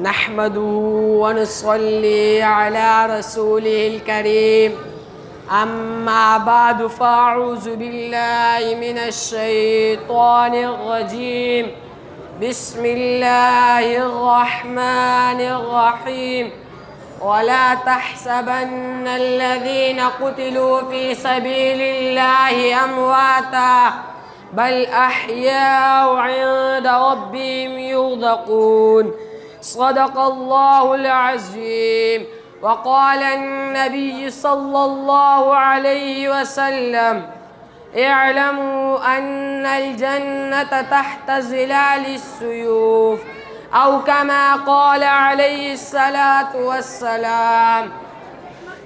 نحمده ونصلي على رسوله الكريم أما بعد فأعوذ بالله من الشيطان الرجيم بسم الله الرحمن الرحيم ولا تحسبن الذين قتلوا في سبيل الله أمواتا بل أحياء عند ربهم يرزقون صدق الله العظيم. وقال النبي صلى الله عليه وسلم اعلموا أن الجنة تحت ظلال السيوف أو كما قال عليه الصلاة والسلام.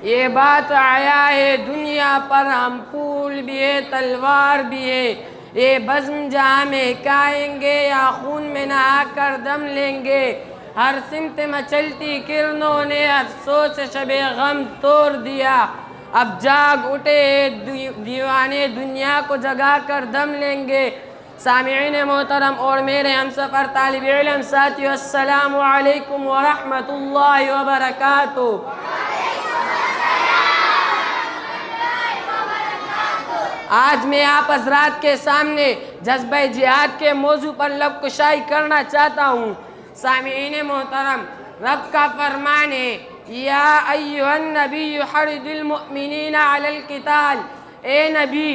یہ بات آیا ہے دنیا پر ہم پھول بھی ہے تلوار بھی ہے، یہ بزم جہاں میں کھائیں گے یا خون میں نہا کر دم لیں گے. ہر سمت مچلتی کرنوں نے افسوس شب غم توڑ دیا. اب جاگ اٹھے دیوانے دنیا کو جگا کر دم لیں گے. سامعین محترم اور میرے ہم سفر طالب علم ساتھیو، السلام علیکم ورحمۃ اللہ وبرکاتہ. آج میں آپ حضرات کے سامنے جذبہ جہاد کے موضوع پر لب کشائی کرنا چاہتا ہوں. سامعین محترم، رب کا فرمان ہے یا ایھا النبی حرض المؤمنین علی القتال. اے نبی،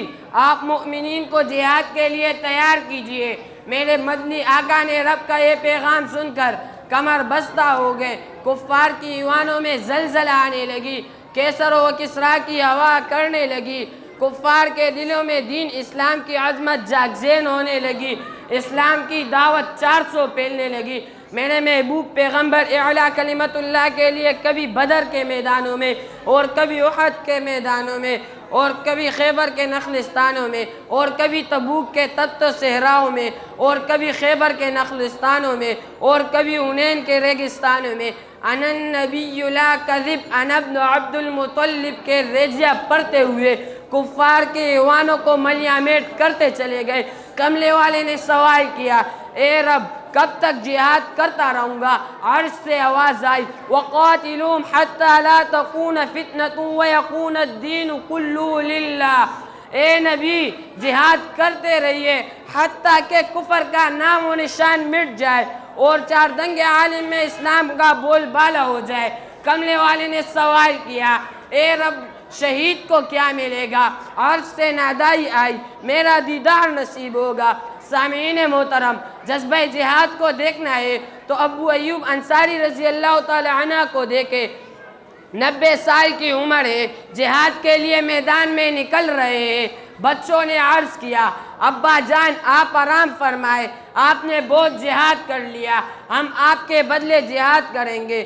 آپ مؤمنین کو جہاد کے لیے تیار کیجئے. میرے مدنی آقا نے رب کا یہ پیغام سن کر کمر بستہ ہو گئے. کفار کی ایوانوں میں زلزلہ آنے لگی، کیسر و کسریٰ کی ہوا کرنے لگی. کفار کے دلوں میں دین اسلام کی عظمت جاگزین ہونے لگی. اسلام کی دعوت 400 پھیلنے لگی. میرے محبوب پیغمبر اعلیٰ کلمت اللہ کے لیے کبھی بدر کے میدانوں میں اور کبھی احد کے میدانوں میں اور کبھی خیبر کے نخلستانوں میں اور کبھی تبوک کے تت و صحراؤں میں اور کبھی خیبر کے نخلستانوں میں اور کبھی حنین کے ریگستانوں میں انا النبی لا کذب انا ابن عبد المطلب کے ریجیا پڑھتے ہوئے کفار کے ایوانوں کو ملیاں میٹ کرتے چلے گئے. کملے والے نے سوال کیا، اے رب کب تک جہاد کرتا رہوں گا؟ عرش سے آواز آئی، وَقَاتِلُوهُمْ حَتَّى لَا تَكُونَ فِتْنَةٌ وَيَكُونَ الدِّينُ كُلُّهُ لِلَّهِ. اے نبی جہاد کرتے رہیے حتیٰ کہ کفر کا نام و نشان مٹ جائے اور چار دنگ عالم میں اسلام کا بول بالا ہو جائے. کملے والے نے سوال کیا، اے رب شہید کو کیا ملے گا؟ عرش سے نادائی آئی، میرا دیدار نصیب ہوگا. سامعین محترم، جذبہ جہاد کو دیکھنا ہے تو ابو ایوب انصاری رضی اللہ تعالی عنہ کو دیکھے. 90 سال کی عمر ہے، جہاد کے لیے میدان میں نکل رہے ہیں. بچوں نے عرض کیا، ابا جان آپ آرام فرمائے، آپ نے بہت جہاد کر لیا، ہم آپ کے بدلے جہاد کریں گے.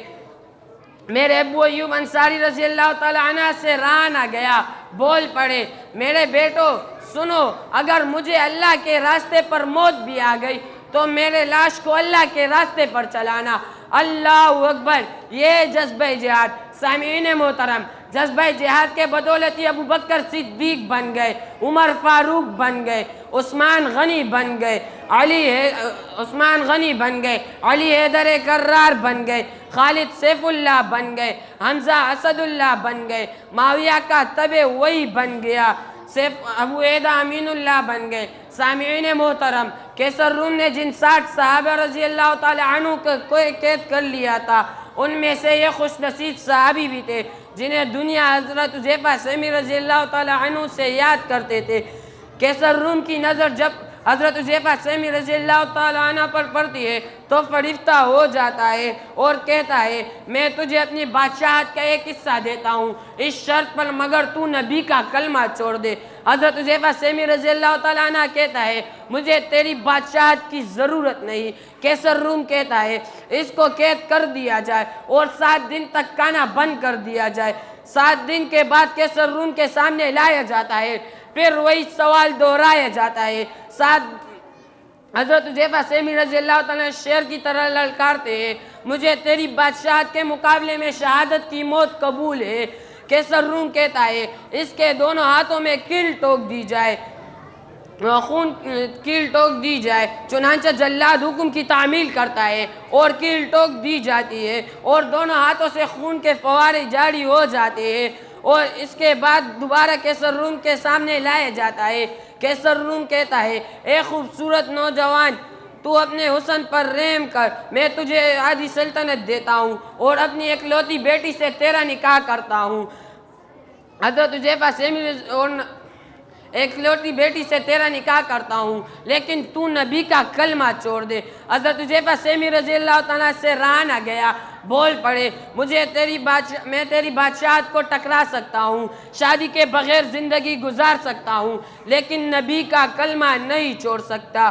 میرے ابو ایوب انصاری رضی اللہ تعالی عنہ سے رہا نہ گیا، بول پڑے، میرے بیٹو سنو، اگر مجھے اللہ کے راستے پر موت بھی آ گئی تو میرے لاش کو اللہ کے راستے پر چلانا. اللہ اکبر، یہ جذبہ جہاد. سامعین محترم، جذبہ جہاد کے بدولت ابو بکر صدیق بن گئے، عمر فاروق بن گئے، عثمان غنی بن گئے، علی حیدر کرار بن گئے، خالد سیف اللہ بن گئے، حمزہ اسد اللہ بن گئے، معاویہ کا تبع وہی بن گیا، ابو عیدہ امین اللہ بن گئے. سامعین محترم، کیسر روم نے جن 60 صحابہ رضی اللہ تعالی عنہ کو قید کر لیا تھا، ان میں سے یہ خوش نصیب صحابی بھی تھے جنہیں دنیا حضرت حذیفہ سیمی رضی اللہ تعالی عنہ سے یاد کرتے تھے. کیسر روم کی نظر جب حضرت حذیفہ سیمی رضی اللہ تعالی عنہ پر پڑتی ہے تو فرشتہ ہو جاتا ہے اور کہتا ہے، میں تجھے اپنی بادشاہت کا ایک حصہ دیتا ہوں اس شرط پر مگر تو نبی کا کلمہ چھوڑ دے. حضرت حذیفہ سیمی رضی اللہ تعالی عنہ کہتا ہے، مجھے تیری بادشاہت کی ضرورت نہیں. کیسر روم کہتا ہے، اس کو قید کر دیا جائے اور 7 دن تک کھانا بند کر دیا جائے. 7 دن کے بعد کیسر روم کے سامنے لایا جاتا ہے، پھر وہی سوال دہرایا جاتا ہے. حضرت حذیفہ سیمی رضی اللہ تعالیٰ شیر کی طرح للکارتے ہیں، مجھے تیری بادشاہت کے مقابلے میں شہادت کی موت قبول ہے. کیسر روم کہتا ہے، اس کے دونوں ہاتھوں میں کیل ٹوک دی جائے. خون کیل ٹوک دی جائے۔ چنانچہ جلاد حکم کی تعمیل کرتا ہے اور کیل ٹوک دی جاتی ہے اور دونوں ہاتھوں سے خون کے فوارے جاری ہو جاتے ہیں اور اس کے بعد دوبارہ کیسر روم کے سامنے لایا جاتا ہے۔ کیسر روم کہتا ہے اے خوبصورت نوجوان، تو اپنے حسن پر رحم کر، میں تجھے آدھی سلطنت دیتا ہوں اور اپنی اکلوتی بیٹی سے تیرا نکاح کرتا ہوں۔ حضرت حذیفہ سیمی اور ایک لوٹی بیٹی سے تیرا نکاح کرتا ہوں، لیکن تو نبی کا کلمہ چھوڑ دے۔ حضرت حذیفہ سیمی رضی اللہ تعالیٰ سے رہا نہ گیا، بول پڑے میں تیری بادشاہت کو ٹکرا سکتا ہوں، شادی کے بغیر زندگی گزار سکتا ہوں، لیکن نبی کا کلمہ نہیں چھوڑ سکتا۔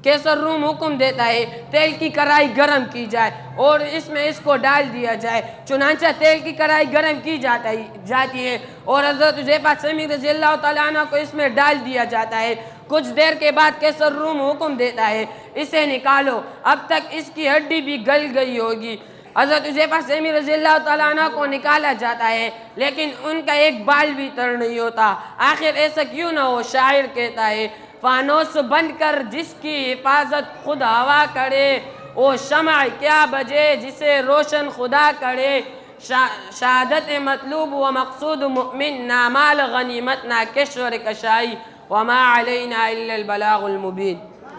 کیسر روم حکم دیتا ہے تیل کی کڑاہی گرم کی جائے اور اس میں اس کو ڈال دیا جائے۔ چنانچہ تیل کی کڑاہی گرم کی جاتی ہے اور حضرت حذیفہ سیمی رضی اللہ تعالیٰ عنہ کو اس میں ڈال دیا جاتا ہے۔ کچھ دیر کے بعد کیسر روم حکم دیتا ہے اسے نکالو، اب تک اس کی ہڈی بھی گل گئی ہوگی۔ حضرت حذیفہ سیمی رضی اللہ تعالیٰ عنہ کو نکالا جاتا ہے، لیکن ان کا ایک بال بھی تر نہیں ہوتا۔ آخر ایسا کیوں نہ ہو؟ شاعر کہتا ہے فانوس بند کر جس کی حفاظت خود ہوا کرے، وہ شمع کیا بجے جسے روشن خدا کرے۔ شہادت مطلوب و مقصود مؤمن، نہ مال غنیمت نہ کشور کشائی، وما علینا الا البلاغ المبین۔